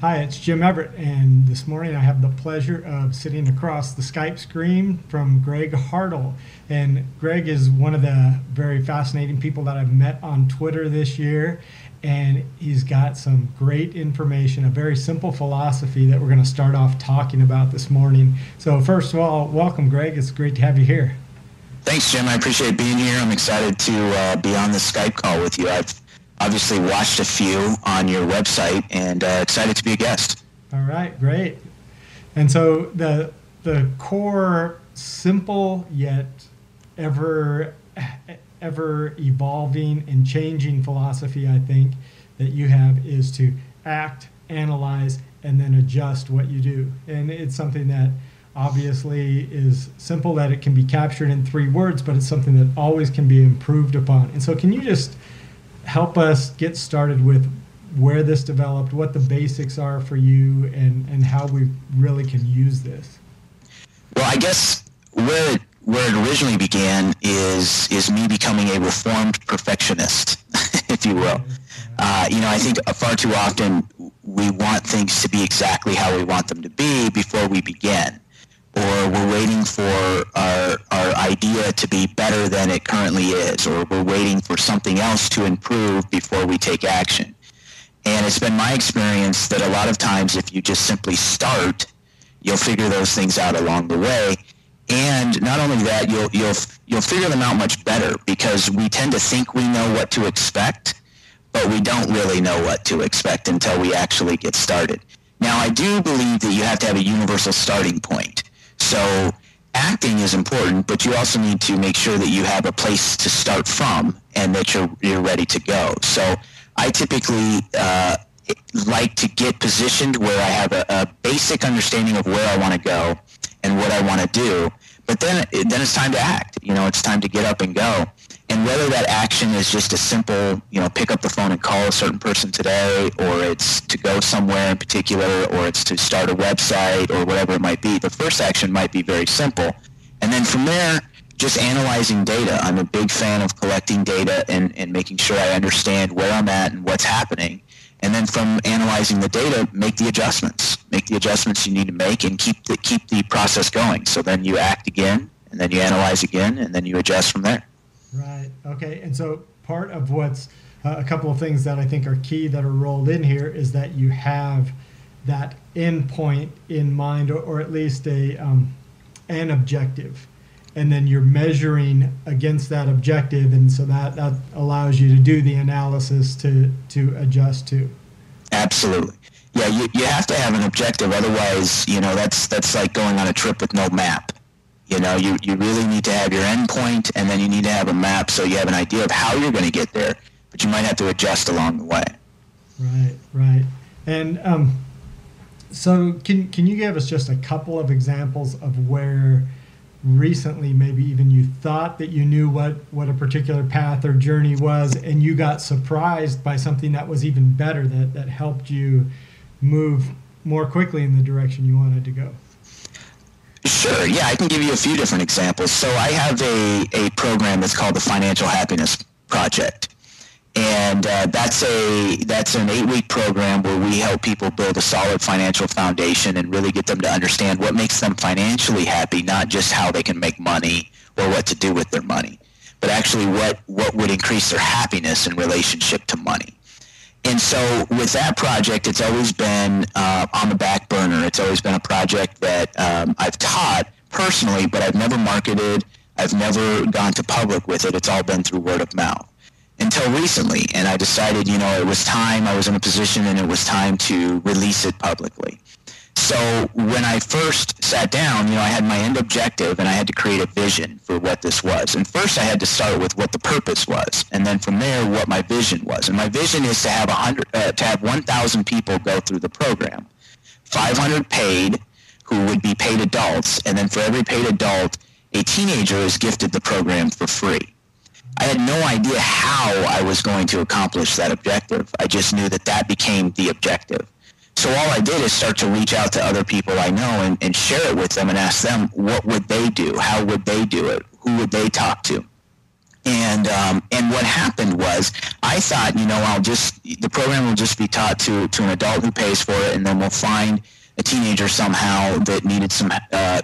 Hi, it's Jim Everett, and this morning I have the pleasure of sitting across the Skype screen from Greg Hartle. And Greg is one of the very fascinating people that I've met on Twitter this year, and he's got some great information, a very simple philosophy that we're going to start off talking about this morning. So, first of all, welcome, Greg. It's great to have you here. Thanks, Jim. I appreciate being here. I'm excited to be on the Skype call with you. I've obviously watched a few on your website and excited to be a guest. All right, great. And so the core, simple yet ever ever evolving and changing philosophy I think that you have is to act, analyze, and then adjust what you do. And it's something that obviously is simple, that it can be captured in 3 words, but it's something that always can be improved upon. And so can you just help us get started with where this developed, what the basics are for you, and how we really can use this? Well, I guess where it originally began is me becoming a reformed perfectionist, if you will. I think far too often we want things to be exactly how we want them to be before we begin, or we're waiting for our idea to be better than it currently is, or we're waiting for something else to improve before we take action. And it's been my experience that a lot of times if you just simply start, you'll figure those things out along the way. And not only that, you'll figure them out much better, because we tend to think we know what to expect, but we don't really know what to expect until we actually get started. Now, I do believe that you have to have a universal starting point. So acting is important, but you also need to make sure that you have a place to start from and that you're ready to go. So I typically like to get positioned where I have a basic understanding of where I want to go and what I want to do. But then it's time to act. It's time to get up and go. And whether that action is just a simple, pick up the phone and call a certain person today, or it's to go somewhere in particular, or it's to start a website, or whatever it might be, the first action might be very simple. And then from there, just analyzing data. I'm a big fan of collecting data and making sure I understand where I'm at and what's happening. And then from analyzing the data, make the adjustments. Make the adjustments you need to make and keep the process going. So then you act again, and then you analyze again, and then you adjust from there. Right. Okay. And so part of what's a couple of things that I think are key that are rolled in here is that you have that end point in mind, or at least an objective, and then you're measuring against that objective, and so that allows you to do the analysis to adjust to. Absolutely. Yeah, you have to have an objective. Otherwise, that's like going on a trip with no map. You really need to have your end point, and then you need to have a map so you have an idea of how you're going to get there, but you might have to adjust along the way. Right. And so can you give us just a couple of examples of where recently maybe even you thought that you knew what a particular path or journey was, and you got surprised by something that was even better, that helped you move more quickly in the direction you wanted to go? Sure. Yeah, I can give you a few different examples. So I have a program that's called the Financial Happiness Project. And that's an 8-week program where we help people build a solid financial foundation and really get them to understand what makes them financially happy, not just how they can make money or what to do with their money, but actually what would increase their happiness in relationship to money. And so with that project, it's always been on the back burner. It's always been a project that I've taught personally, but I've never marketed. I've never gone to public with it. It's all been through word of mouth until recently. And I decided, it was time. I was in a position and it was time to release it publicly. So when I first sat down, I had my end objective and I had to create a vision for what this was. And first I had to start with what the purpose was, and then from there what my vision was. And my vision is to have 1,000 people go through the program, 500 paid who would be paid adults, and then for every paid adult, a teenager is gifted the program for free. I had no idea how I was going to accomplish that objective. I just knew that became the objective. So all I did is start to reach out to other people I know and share it with them and ask them what would they do, how would they do it, who would they talk to. And what happened was, I thought, the program will just be taught to an adult who pays for it, and then we'll find a teenager somehow that needed some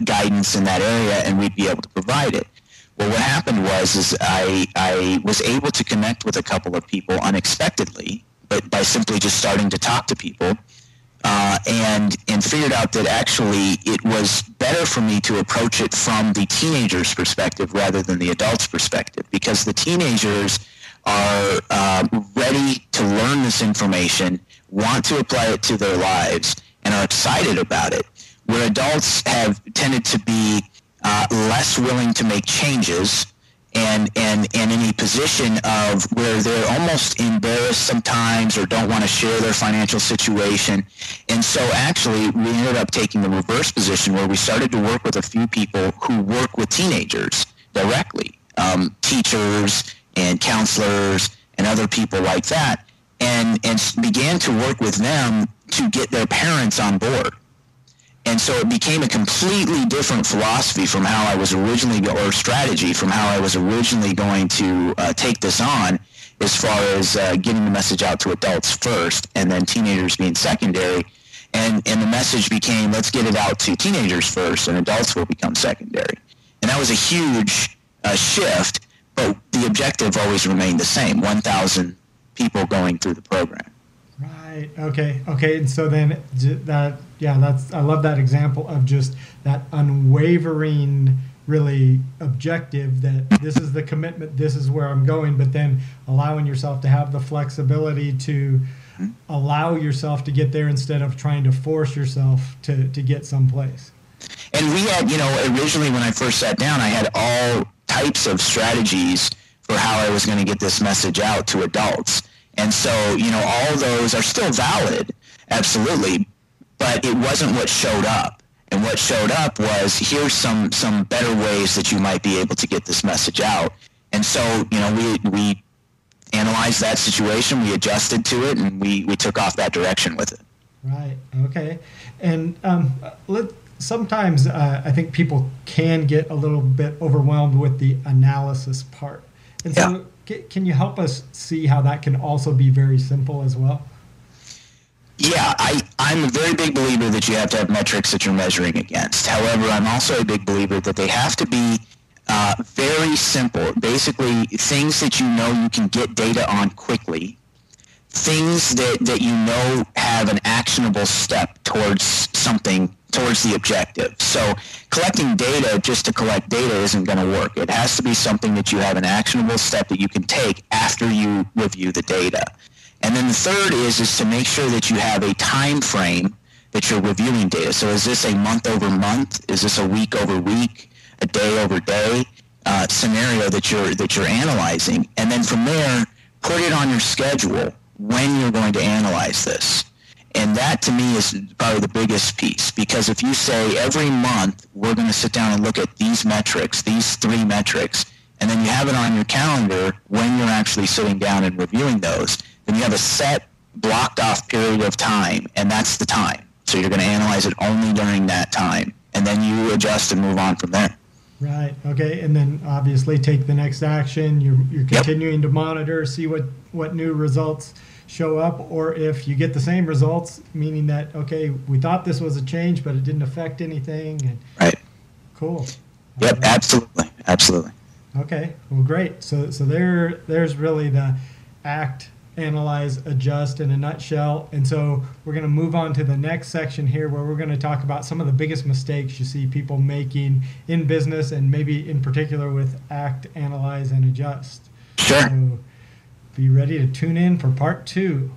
guidance in that area, and we'd be able to provide it. Well, what happened was I was able to connect with a couple of people unexpectedly, but by simply just starting to talk to people, and figured out that actually it was better for me to approach it from the teenager's perspective rather than the adult's perspective, because the teenagers are ready to learn this information, want to apply it to their lives, and are excited about it, where adults have tended to be less willing to make changes and in a position of where they're almost embarrassed sometimes or don't want to share their financial situation. And so actually we ended up taking the reverse position, where we started to work with a few people who work with teenagers directly, teachers and counselors and other people like that, and began to work with them to get their parents on board. And so it became a completely different philosophy from how I was originally, or strategy from how I was originally going to take this on, as far as getting the message out to adults first, and then teenagers being secondary. And the message became, let's get it out to teenagers first, and adults will become secondary. And that was a huge shift, but the objective always remained the same: 1,000 people going through the program. Right. Okay. And so then I love that example of just that unwavering, really objective, that this is the commitment, this is where I'm going, but then allowing yourself to have the flexibility to allow yourself to get there instead of trying to force yourself to get someplace. And we had, originally when I first sat down, I had all types of strategies for how I was going to get this message out to adults. And so, all those are still valid, absolutely, but it wasn't what showed up. And what showed up was, here's some better ways that you might be able to get this message out. And so, we analyzed that situation, we adjusted to it, and we took off that direction with it. Right. Okay. And sometimes I think people can get a little bit overwhelmed with the analysis part. And so can you help us see how that can also be very simple as well? Yeah, I'm a very big believer that you have to have metrics that you're measuring against. However, I'm also a big believer that they have to be very simple. Basically, things that you can get data on quickly, things that have an actionable step towards something, towards the objective. So collecting data just to collect data isn't going to work. It has to be something that you have an actionable step that you can take after you review the data. And then the third is to make sure that you have a time frame that you're reviewing data. So is this a month over month? Is this a week over week, a day over day scenario that you're analyzing? And then from there, put it on your schedule when you're going to analyze this. And that, to me, is probably the biggest piece, because if you say every month we're going to sit down and look at these metrics, these 3 metrics, and then you have it on your calendar when you're actually sitting down and reviewing those, then you have a set, blocked off period of time, and that's the time. So you're going to analyze it only during that time, and then you adjust and move on from there. Right. Okay. And then obviously take the next action. You're continuing to monitor, see what new results show up, or if you get the same results, meaning that, okay, we thought this was a change, but it didn't affect anything. And right. Cool. Yep. Right. Absolutely. Okay. Well, great. So there's really the act, analyze, adjust in a nutshell. And so we're going to move on to the next section here, where we're going to talk about some of the biggest mistakes you see people making in business, and maybe in particular with act, analyze, and adjust. Sure. So be ready to tune in for part 2.